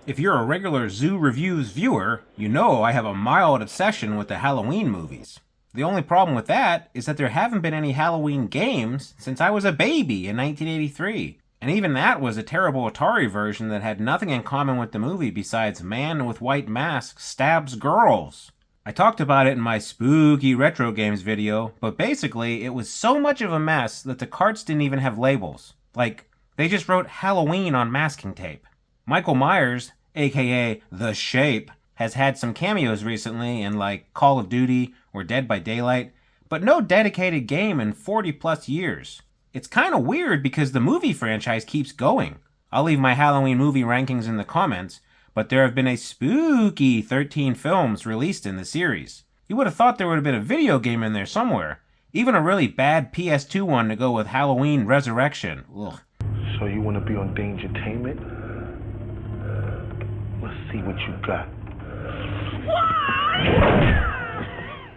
If you're a regular Zoo Reviews viewer, you know I have a mild obsession with the Halloween movies. The only problem with that is that there haven't been any Halloween games since I was a baby in 1983. And even that was a terrible Atari version that had nothing in common with the movie besides man with white mask stabs girls. I talked about it in my spooky retro games video, but basically it was so much of a mess that the carts didn't even have labels. Like, they just wrote Halloween on masking tape. Michael Myers, aka The Shape, has had some cameos recently in like Call of Duty or Dead by Daylight, but no dedicated game in 40 plus years. It's kind of weird because the movie franchise keeps going. I'll leave my Halloween movie rankings in the comments, but there have been a spooky 13 films released in the series. You would have thought there would have been a video game in there somewhere, even a really bad PS2 one to go with Halloween Resurrection. Ugh. So you want to be on Dangertainment? Let's see what you got.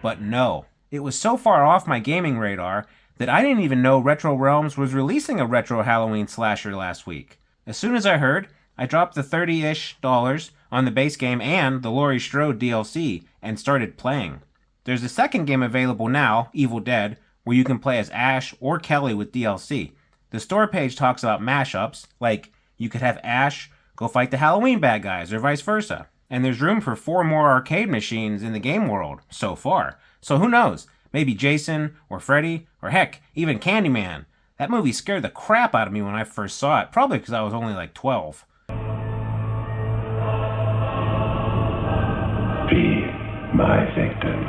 But no, it was so far off my gaming radar that I didn't even know RetroRealms was releasing a retro Halloween slasher last week. As soon as I heard, I dropped the $30-ish on the base game and the Laurie Strode DLC and started playing. There's a second game available now, Evil Dead, where you can play as Ash or Kelly with DLC. The store page talks about mashups, like you could have Ash go fight the Halloween bad guys or vice versa. And there's room for 4 more arcade machines in the game world, so far. So who knows? Maybe Jason, or Freddy, or heck, even Candyman. That movie scared the crap out of me when I first saw it, probably because I was only like 12. Be my victim.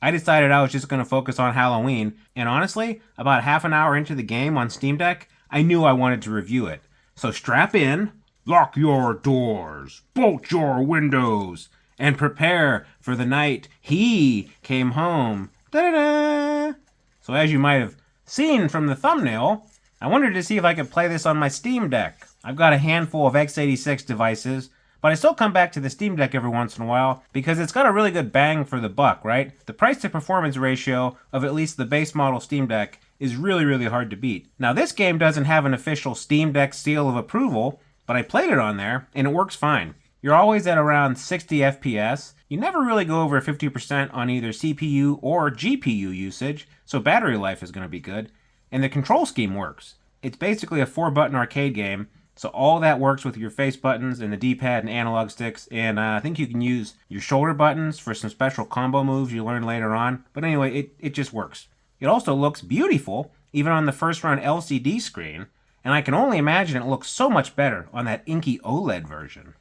I decided I was just going to focus on Halloween, and honestly, about half an hour into the game on SteamDeck, I knew I wanted to review it. So strap in, lock your doors, bolt your windows, and prepare for the night he came home. Da-da-da! So as you might have seen from the thumbnail, I wanted to see if I could play this on my Steam Deck. I've got a handful of x86 devices, but I still come back to the Steam Deck every once in a while because it's got a really good bang for the buck, right? The price to performance ratio of at least the base model Steam Deck is really, really hard to beat. Now this game doesn't have an official Steam Deck seal of approval, but I played it on there and it works fine. You're always at around 60 FPS. You never really go over 50% on either CPU or GPU usage, so battery life is going to be good. And the control scheme works. It's basically a 4-button arcade game, so all that works with your face buttons and the D-pad and analog sticks, and I think you can use your shoulder buttons for some special combo moves you learn later on. But anyway, it just works. It also looks beautiful, even on the first run LCD screen, and I can only imagine it looks so much better on that inky OLED version.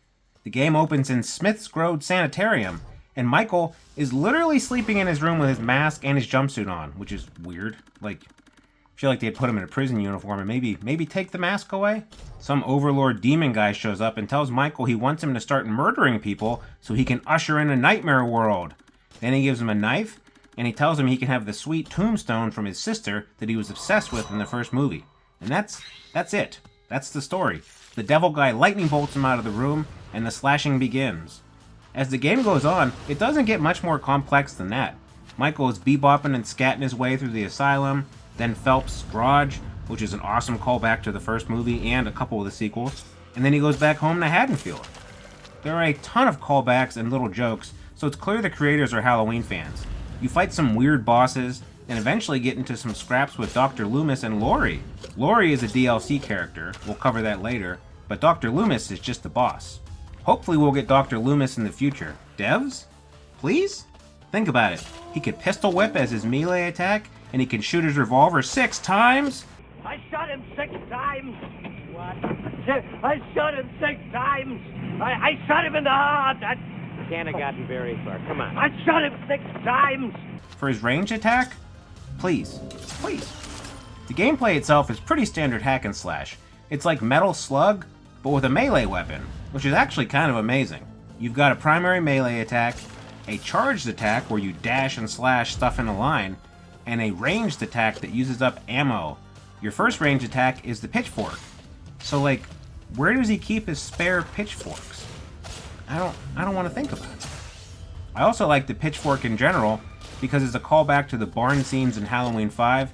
The game opens in Smith's Grove Sanitarium, and Michael is literally sleeping in his room with his mask and his jumpsuit on, which is weird. Like, I feel like they'd put him in a prison uniform and maybe take the mask away. Some overlord demon guy shows up and tells Michael he wants him to start murdering people so he can usher in a nightmare world. Then he gives him a knife, and he tells him he can have the sweet tombstone from his sister that he was obsessed with in the first movie. And that's it. That's the story. The devil guy lightning bolts him out of the room, and the slashing begins. As the game goes on, it doesn't get much more complex than that. Michael is bebopping and scatting his way through the asylum, then Phelps' garage, which is an awesome callback to the first movie and a couple of the sequels, and then he goes back home to Haddonfield. There are a ton of callbacks and little jokes, so it's clear the creators are Halloween fans. You fight some weird bosses, and eventually get into some scraps with Dr. Loomis and Laurie. Laurie is a DLC character, we'll cover that later, but Dr. Loomis is just the boss. Hopefully we'll get Dr. Loomis in the future. Devs? Please? Think about it. He could pistol whip as his melee attack, and he can shoot his revolver 6 times? I shot him 6 times! What? I shot him 6 times! I shot him in the heart! Can't have gotten very far. Come on. I shot him 6 times! For his ranged attack? Please. Please. The gameplay itself is pretty standard hack and slash. It's like Metal Slug, but with a melee weapon, which is actually kind of amazing. You've got a primary melee attack, a charged attack where you dash and slash stuff in a line, and a ranged attack that uses up ammo. Your first ranged attack is the pitchfork. So like, where does he keep his spare pitchforks? I don't want to think about it. I also like the pitchfork in general because it's a callback to the barn scenes in Halloween 5.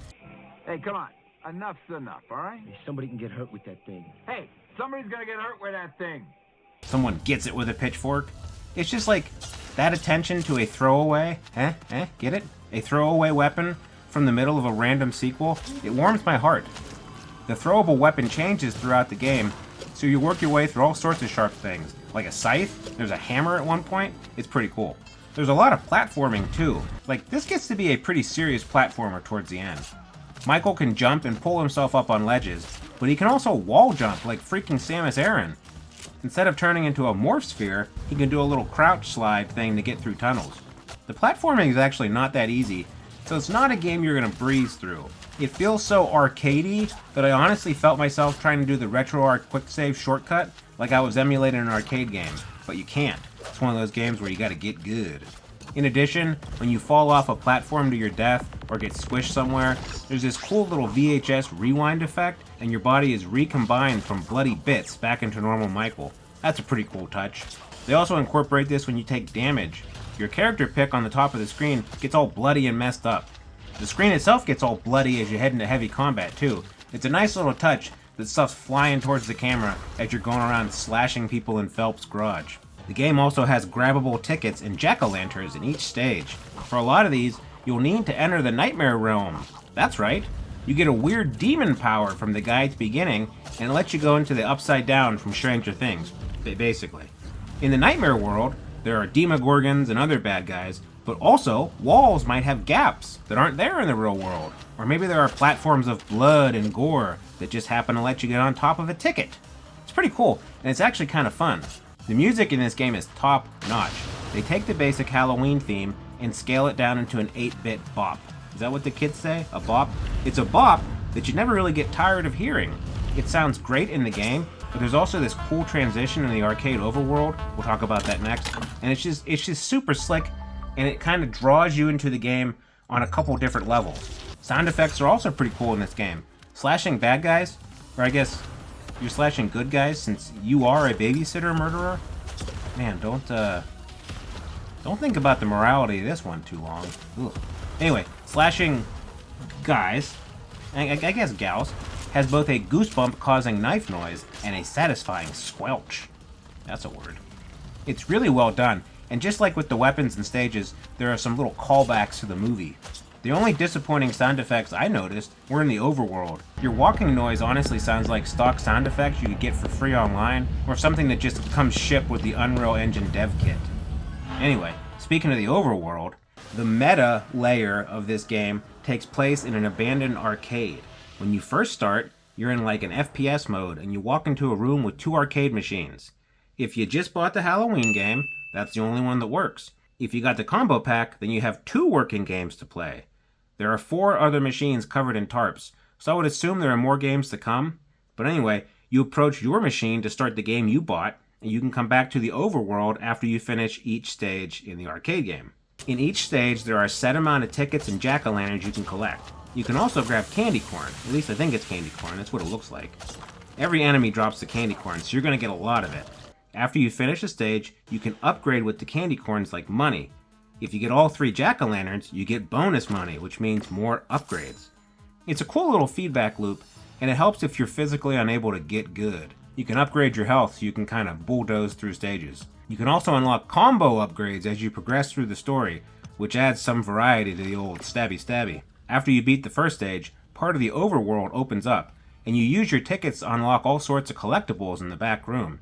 Hey, come on. Enough's enough, all right? Somebody can get hurt with that thing. Hey, somebody's gonna get hurt with that thing. someone gets it with a pitchfork. It's just like that attention to a throwaway, get it? A throwaway weapon from the middle of a random sequel. It warms my heart. The throwable weapon changes throughout the game, so you work your way through all sorts of sharp things, like a scythe. There's a hammer at one point. It's pretty cool. There's a lot of platforming too. Like, this gets to be a pretty serious platformer towards the end. Michael can jump and pull himself up on ledges, but he can also wall jump like freaking Samus Aran. Instead of turning into a morph sphere, he can do a little crouch slide thing to get through tunnels. The platforming is actually not that easy, so it's not a game you're gonna breeze through. It feels so arcadey that I honestly felt myself trying to do the RetroArch quick save shortcut like I was emulating an arcade game, but you can't. It's one of those games where you gotta get good. In addition, when you fall off a platform to your death or get squished somewhere, there's this cool little VHS rewind effect, and your body is recombined from bloody bits back into normal Michael. That's a pretty cool touch. They also incorporate this when you take damage. Your character pick on the top of the screen gets all bloody and messed up. The screen itself gets all bloody as you head into heavy combat too. It's a nice little touch that stuff's flying towards the camera as you're going around slashing people in Phelps' garage. The game also has grabbable tickets and jack-o'-lanterns in each stage. For a lot of these, you'll need to enter the Nightmare Realm. That's right. You get a weird demon power from the guide's beginning, and it lets you go into the Upside Down from Stranger Things, basically. In the Nightmare world, there are demogorgons and other bad guys, but also walls might have gaps that aren't there in the real world. Or maybe there are platforms of blood and gore that just happen to let you get on top of a ticket. It's pretty cool, and it's actually kind of fun. The music in this game is top notch. They take the basic Halloween theme and scale it down into an 8-bit bop. Is that what the kids say? A bop? It's a bop that you never really get tired of hearing. It sounds great in the game, but there's also this cool transition in the arcade overworld. We'll talk about that next. And it's just super slick, and it kind of draws you into the game on a couple different levels. Sound effects are also pretty cool in this game. Slashing bad guys, or I guess you're slashing good guys since you are a babysitter murderer. Man, don't think about the morality of this one too long. Ugh. Anyway, slashing guys, I guess gals, has both a goosebump causing knife noise and a satisfying squelch. That's a word. It's really well done, and just like with the weapons and stages, there are some little callbacks to the movie. The only disappointing sound effects I noticed were in the overworld. Your walking noise honestly sounds like stock sound effects you could get for free online, or something that just comes shipped with the Unreal Engine dev kit. Anyway, speaking of the overworld, the meta layer of this game takes place in an abandoned arcade. When you first start, you're in like an FPS mode and you walk into a room with 2 arcade machines. If you just bought the Halloween game, that's the only one that works. If you got the combo pack, then you have 2 working games to play. There are 4 other machines covered in tarps, so I would assume there are more games to come. But anyway, you approach your machine to start the game you bought, and you can come back to the overworld after you finish each stage in the arcade game. In each stage, there are a set amount of tickets and jack-o'-lanterns you can collect. You can also grab candy corn. At least I think it's candy corn. That's what it looks like. Every enemy drops the candy corn, so you're going to get a lot of it. After you finish a stage, you can upgrade with the candy corns like money. If you get all 3 jack-o'-lanterns, you get bonus money, which means more upgrades. It's a cool little feedback loop, and it helps if you're physically unable to get good. You can upgrade your health so you can kind of bulldoze through stages. You can also unlock combo upgrades as you progress through the story, which adds some variety to the old stabby. After you beat the first stage, part of the overworld opens up, and you use your tickets to unlock all sorts of collectibles in the back room.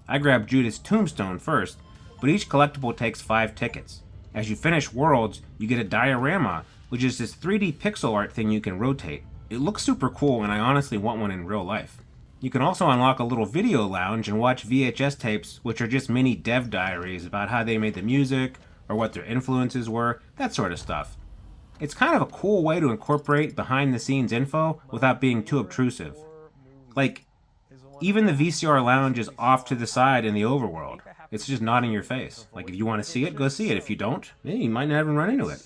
I grabbed Judith's tombstone first, but each collectible takes 5 tickets. As you finish worlds, you get a diorama, which is this 3D pixel art thing you can rotate. It looks super cool, and I honestly want one in real life. You can also unlock a little video lounge and watch VHS tapes, which are just mini dev diaries about how they made the music, or what their influences were, that sort of stuff. It's kind of a cool way to incorporate behind-the-scenes info without being too obtrusive. Like, even the VCR lounge is off to the side in the overworld. It's just not in your face. Like, if you want to see it, go see it. If you don't, you might not even run into it.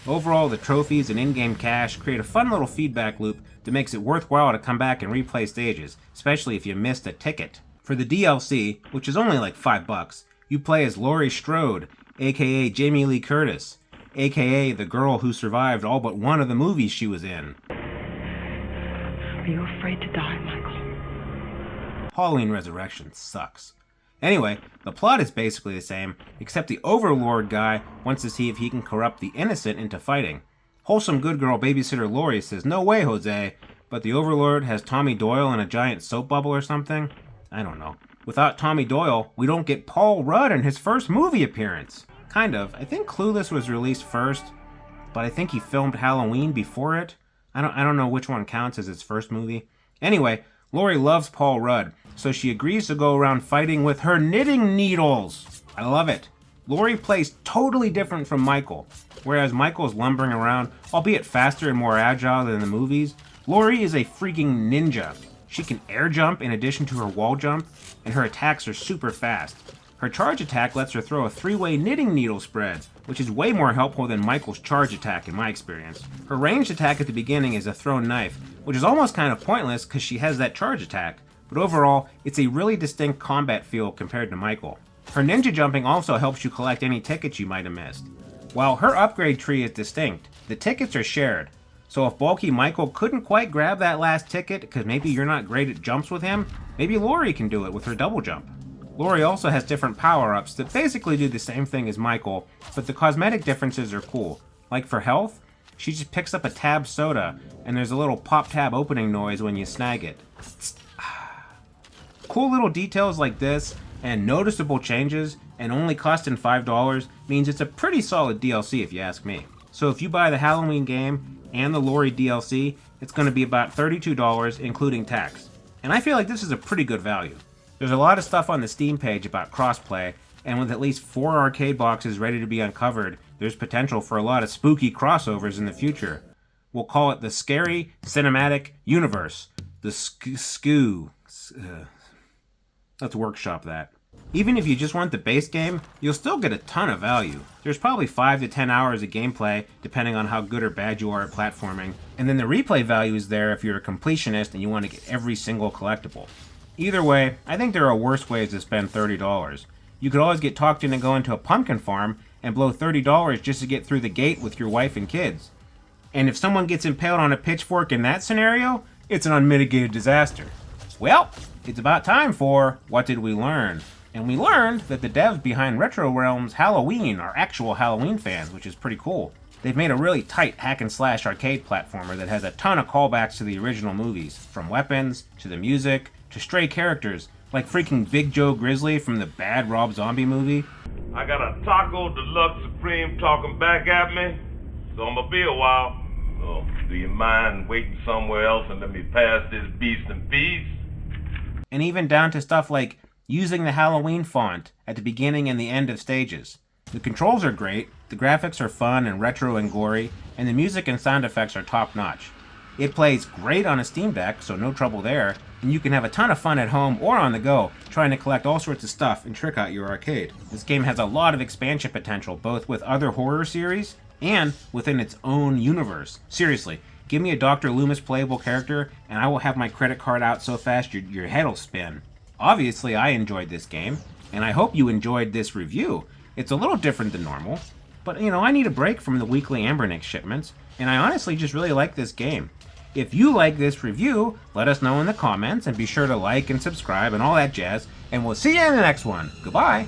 Overall, the trophies and in-game cash create a fun little feedback loop that makes it worthwhile to come back and replay stages, especially if you missed a ticket. For the DLC, which is only like $5, you play as Laurie Strode, aka Jamie Lee Curtis, aka the girl who survived all but one of the movies she was in. Are you afraid to die, Michael? Halloween Resurrection sucks. Anyway, the plot is basically the same, except the Overlord guy wants to see if he can corrupt the innocent into fighting. Wholesome good girl babysitter Lori says, "No way, Jose," but the Overlord has Tommy Doyle in a giant soap bubble or something? I don't know. Without Tommy Doyle, we don't get Paul Rudd in his first movie appearance. Kind of. I think Clueless was released first, but I think he filmed Halloween before it. I don't know which one counts as his first movie. Anyway, Lori loves Paul Rudd, so she agrees to go around fighting with her knitting needles. I love it. Lori plays totally different from Michael. Whereas Michael's lumbering around, albeit faster and more agile than the movies, Lori is a freaking ninja. She can air jump in addition to her wall jump, and her attacks are super fast. Her charge attack lets her throw a 3-way knitting needle spread, which is way more helpful than Michael's charge attack in my experience. Her ranged attack at the beginning is a thrown knife, which is almost kind of pointless because she has that charge attack, but overall, it's a really distinct combat feel compared to Michael. Her ninja jumping also helps you collect any tickets you might have missed. While her upgrade tree is distinct, the tickets are shared. So if bulky Michael couldn't quite grab that last ticket because maybe you're not great at jumps with him, maybe Lori can do it with her double jump. Lori also has different power-ups that basically do the same thing as Michael, but the cosmetic differences are cool. Like for health, she just picks up a tab soda, and there's a little pop tab opening noise when you snag it. Cool little details like this, and noticeable changes, and only costing $5 means it's a pretty solid DLC if you ask me. So if you buy the Halloween game and the Lori DLC, it's going to be about $32 including tax. And I feel like this is a pretty good value. There's a lot of stuff on the Steam page about crossplay, and with at least 4 arcade boxes ready to be uncovered, there's potential for a lot of spooky crossovers in the future. We'll call it the Scary Cinematic Universe. The SCU. Let's workshop that. Even if you just want the base game, you'll still get a ton of value. There's probably 5 to 10 hours of gameplay, depending on how good or bad you are at platforming, and then the replay value is there if you're a completionist and you want to get every single collectible. Either way, I think there are worse ways to spend $30. You could always get talked into going to a pumpkin farm and blow $30 just to get through the gate with your wife and kids. And if someone gets impaled on a pitchfork in that scenario, it's an unmitigated disaster. Well, it's about time for What Did We Learn? And we learned that the devs behind RetroRealms Halloween are actual Halloween fans, which is pretty cool. They've made a really tight hack-and-slash arcade platformer that has a ton of callbacks to the original movies, from weapons, to the music, to stray characters, like freaking Big Joe Grizzly from the bad Rob Zombie movie. I got a Taco Deluxe Supreme talking back at me, so I'm gonna be a while. So, do you mind waiting somewhere else and let me pass this beast in peace? And even down to stuff like using the Halloween font at the beginning and the end of stages. The controls are great, the graphics are fun and retro and gory, and the music and sound effects are top-notch. It plays great on a SteamDeck, so no trouble there, and you can have a ton of fun at home or on the go, trying to collect all sorts of stuff and trick out your arcade. This game has a lot of expansion potential, both with other horror series and within its own universe. Seriously, give me a Dr. Loomis playable character, and I will have my credit card out so fast your head'll spin. Obviously, I enjoyed this game, and I hope you enjoyed this review. It's a little different than normal, but I need a break from the weekly Ambernix shipments, and I honestly just really like this game. If you like this review, let us know in the comments, and be sure to like and subscribe and all that jazz, and we'll see you in the next one. Goodbye!